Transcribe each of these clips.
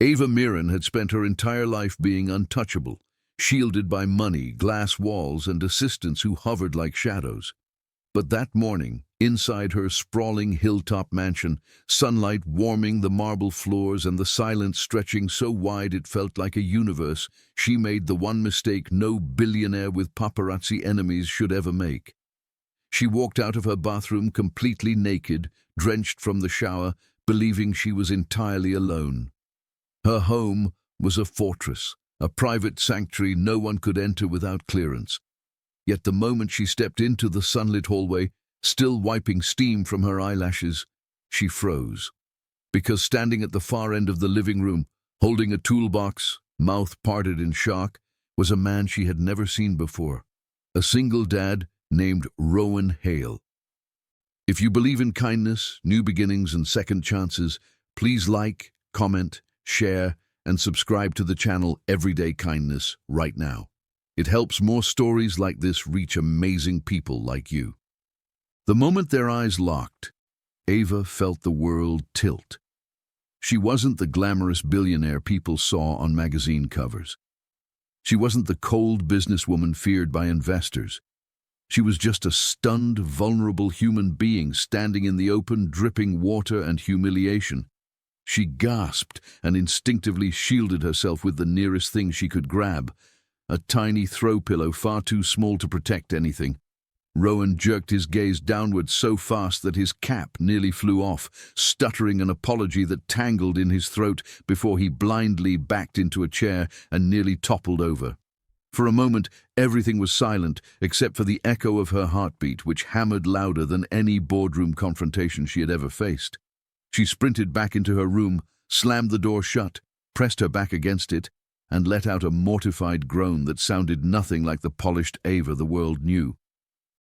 Ava Miran had spent her entire life being untouchable, shielded by money, glass walls, and assistants who hovered like shadows. But that morning, inside her sprawling hilltop mansion, sunlight warming the marble floors and the silence stretching so wide it felt like a universe, she made the one mistake no billionaire with paparazzi enemies should ever make. She walked out of her bathroom completely naked, drenched from the shower, believing she was entirely alone. Her home was a fortress, a private sanctuary no one could enter without clearance. Yet the moment she stepped into the sunlit hallway, still wiping steam from her eyelashes, she froze. Because standing at the far end of the living room, holding a toolbox, mouth parted in shock, was a man she had never seen before. A single dad named Rowan Hale. If you believe in kindness, new beginnings, and second chances, please like, comment, share, and subscribe to the channel Everyday Kindness right now. It helps more stories like this reach amazing people like you. The moment their eyes locked, Ava felt the world tilt. She wasn't the glamorous billionaire people saw on magazine covers. She wasn't the cold businesswoman feared by investors. She was just a stunned, vulnerable human being standing in the open, dripping water and humiliation. She gasped and instinctively shielded herself with the nearest thing she could grab, a tiny throw pillow far too small to protect anything. Rowan jerked his gaze downward so fast that his cap nearly flew off, stuttering an apology that tangled in his throat before he blindly backed into a chair and nearly toppled over. For a moment, everything was silent except for the echo of her heartbeat, which hammered louder than any boardroom confrontation she had ever faced. She sprinted back into her room, slammed the door shut, pressed her back against it, and let out a mortified groan that sounded nothing like the polished Ava the world knew.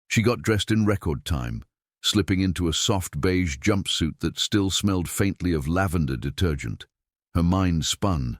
She got dressed in record time, slipping into a soft beige jumpsuit that still smelled faintly of lavender detergent. Her mind spun.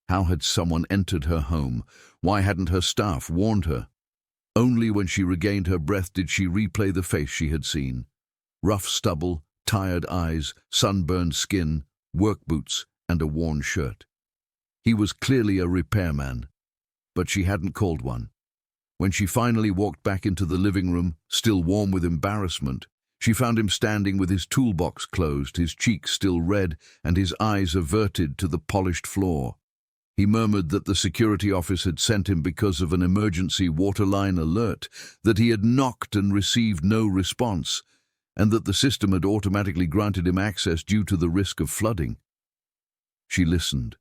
How had someone entered her home? Why hadn't her staff warned her? Only when she regained her breath did she replay the face she had seen. Rough stubble, tired eyes, sunburned skin, work boots, and a worn shirt. He was clearly a repairman, but she hadn't called one. When she finally walked back into the living room, still warm with embarrassment, she found him standing with his toolbox closed, his cheeks still red, and his eyes averted to the polished floor. He murmured that the security office had sent him because of an emergency waterline alert, that he had knocked and received no response, and that the system had automatically granted him access due to the risk of flooding. She listened,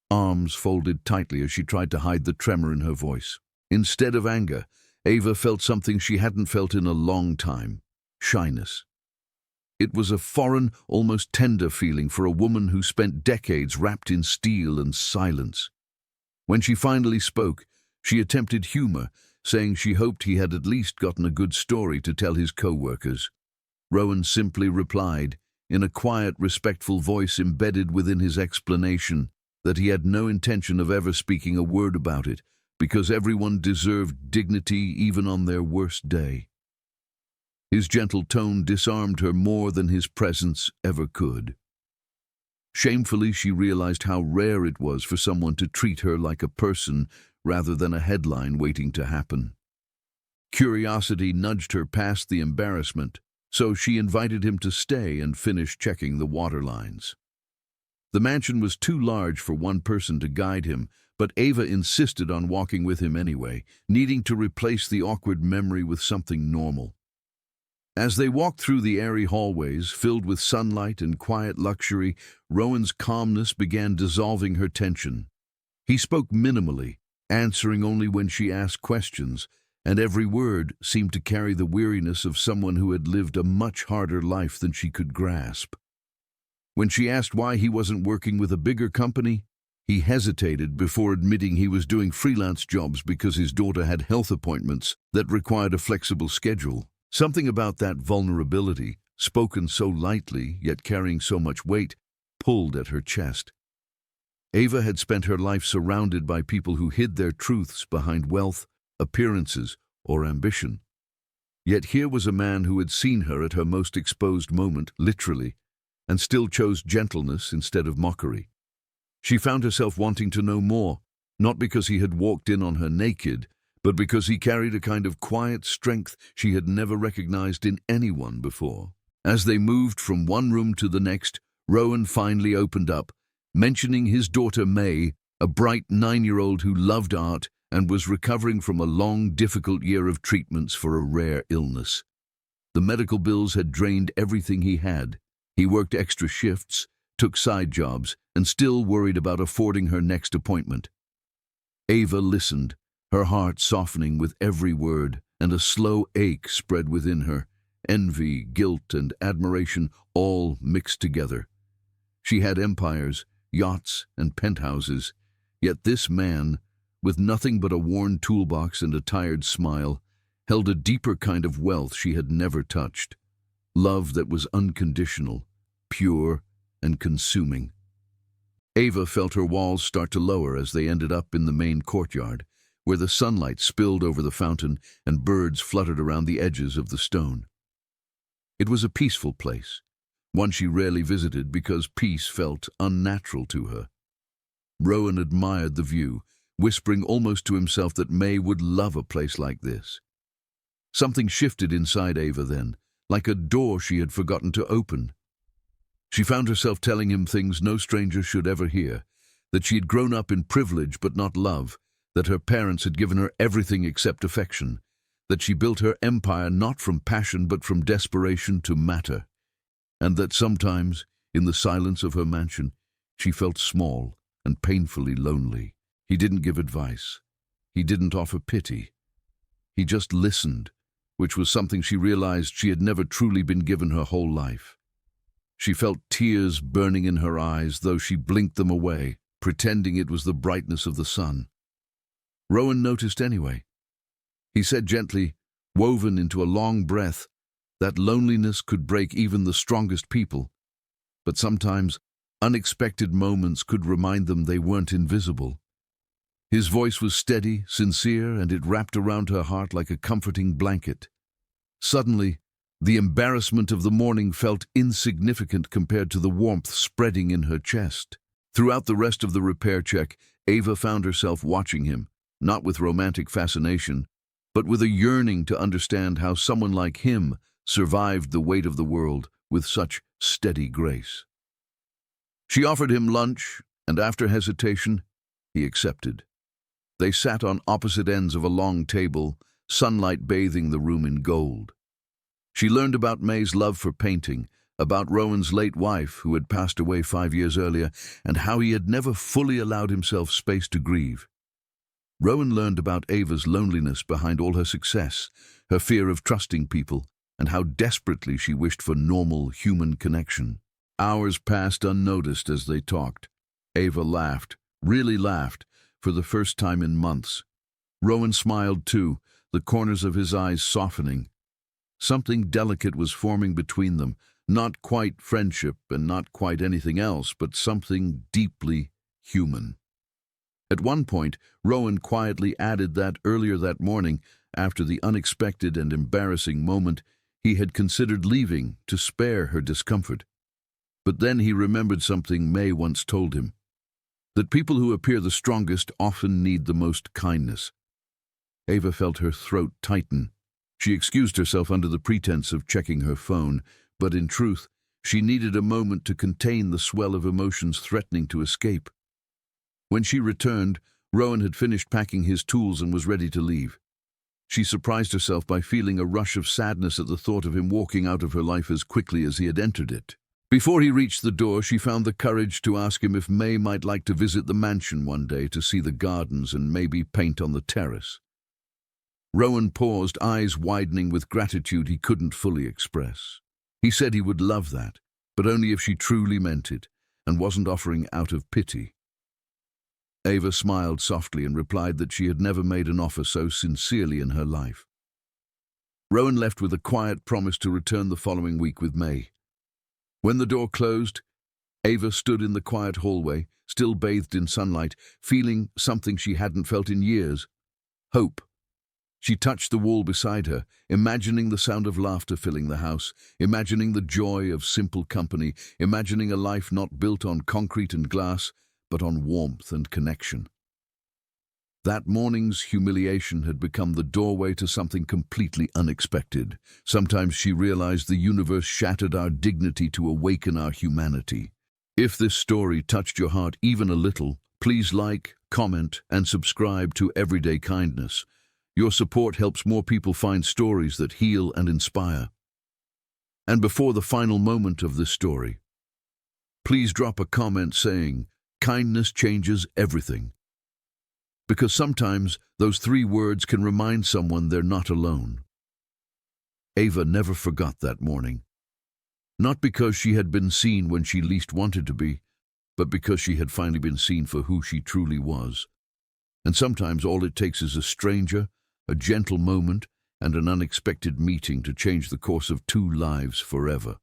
arms folded tightly as she tried to hide the tremor in her voice. Instead of anger, Ava felt something she hadn't felt in a long time: shyness. It was a foreign, almost tender feeling for a woman who spent decades wrapped in steel and silence. When she finally spoke, she attempted humor, saying she hoped he had at least gotten a good story to tell his co-workers. Rowan simply replied, in a quiet, respectful voice embedded within his explanation, that he had no intention of ever speaking a word about it, because everyone deserved dignity even on their worst day. His gentle tone disarmed her more than his presence ever could. Shamefully, she realized how rare it was for someone to treat her like a person rather than a headline waiting to happen. Curiosity nudged her past the embarrassment, so she invited him to stay and finish checking the water lines. The mansion was too large for one person to guide him, but Ava insisted on walking with him anyway, needing to replace the awkward memory with something normal. As they walked through the airy hallways, filled with sunlight and quiet luxury, Rowan's calmness began dissolving her tension. He spoke minimally, answering only when she asked questions, and every word seemed to carry the weariness of someone who had lived a much harder life than she could grasp. When she asked why he wasn't working with a bigger company, he hesitated before admitting he was doing freelance jobs because his daughter had health appointments that required a flexible schedule. Something about that vulnerability, spoken so lightly yet carrying so much weight, pulled at her chest. Ava had spent her life surrounded by people who hid their truths behind wealth, appearances, or ambition. Yet here was a man who had seen her at her most exposed moment, literally, and still chose gentleness instead of mockery. She found herself wanting to know more, not because he had walked in on her naked, but because he carried a kind of quiet strength she had never recognized in anyone before. As they moved from one room to the next, Rowan finally opened up, mentioning his daughter May, a bright 9-year-old who loved art and was recovering from a long, difficult year of treatments for a rare illness. The medical bills had drained everything he had. He worked extra shifts, took side jobs, and still worried about affording her next appointment. Ava listened, her heart softening with every word, and a slow ache spread within her, envy, guilt, and admiration all mixed together. She had empires, yachts, and penthouses, yet this man, with nothing but a worn toolbox and a tired smile, held a deeper kind of wealth she had never touched. Love that was unconditional, pure, and consuming. Ava felt her walls start to lower as they ended up in the main courtyard, where the sunlight spilled over the fountain and birds fluttered around the edges of the stone. It was a peaceful place, one she rarely visited because peace felt unnatural to her. Rowan admired the view, whispering almost to himself that May would love a place like this. Something shifted inside Ava then, like a door she had forgotten to open. She found herself telling him things no stranger should ever hear, that she had grown up in privilege but not love, that her parents had given her everything except affection, that she built her empire not from passion but from desperation to matter, and that sometimes, in the silence of her mansion, she felt small and painfully lonely. He didn't give advice. He didn't offer pity. He just listened, which was something she realized she had never truly been given her whole life. She felt tears burning in her eyes, though she blinked them away, pretending it was the brightness of the sun. Rowan noticed anyway. He said gently, woven into a long breath, that loneliness could break even the strongest people, but sometimes unexpected moments could remind them they weren't invisible. His voice was steady, sincere, and it wrapped around her heart like a comforting blanket. Suddenly, the embarrassment of the morning felt insignificant compared to the warmth spreading in her chest. Throughout the rest of the repair check, Ava found herself watching him, not with romantic fascination, but with a yearning to understand how someone like him survived the weight of the world with such steady grace. She offered him lunch, and after hesitation, he accepted. They sat on opposite ends of a long table, sunlight bathing the room in gold. She learned about May's love for painting, about Rowan's late wife, who had passed away 5 years earlier, and how he had never fully allowed himself space to grieve. Rowan learned about Ava's loneliness behind all her success, her fear of trusting people, and how desperately she wished for normal human connection. Hours passed unnoticed as they talked. Ava laughed, really laughed, for the first time in months. Rowan smiled too, the corners of his eyes softening. Something delicate was forming between them, not quite friendship and not quite anything else, but something deeply human. At one point, Rowan quietly added that earlier that morning, after the unexpected and embarrassing moment, he had considered leaving to spare her discomfort. But then he remembered something May once told him, that people who appear the strongest often need the most kindness. Ava felt her throat tighten. She excused herself under the pretense of checking her phone, but in truth, she needed a moment to contain the swell of emotions threatening to escape. When she returned, Rowan had finished packing his tools and was ready to leave. She surprised herself by feeling a rush of sadness at the thought of him walking out of her life as quickly as he had entered it. Before he reached the door, she found the courage to ask him if May might like to visit the mansion one day to see the gardens and maybe paint on the terrace. Rowan paused, eyes widening with gratitude he couldn't fully express. He said he would love that, but only if she truly meant it, and wasn't offering out of pity. Ava smiled softly and replied that she had never made an offer so sincerely in her life. Rowan left with a quiet promise to return the following week with May. When the door closed, Ava stood in the quiet hallway, still bathed in sunlight, feeling something she hadn't felt in years: hope. She touched the wall beside her, imagining the sound of laughter filling the house, imagining the joy of simple company, imagining a life not built on concrete and glass, but on warmth and connection. That morning's humiliation had become the doorway to something completely unexpected. Sometimes she realized the universe shattered our dignity to awaken our humanity. If this story touched your heart even a little, please like, comment, and subscribe to Everyday Kindness. Your support helps more people find stories that heal and inspire. And before the final moment of this story, please drop a comment saying, "Kindness changes everything." Because sometimes those 3 words can remind someone they're not alone. Ava never forgot that morning. Not because she had been seen when she least wanted to be, but because she had finally been seen for who she truly was. And sometimes all it takes is a stranger, a gentle moment, and an unexpected meeting to change the course of 2 lives forever.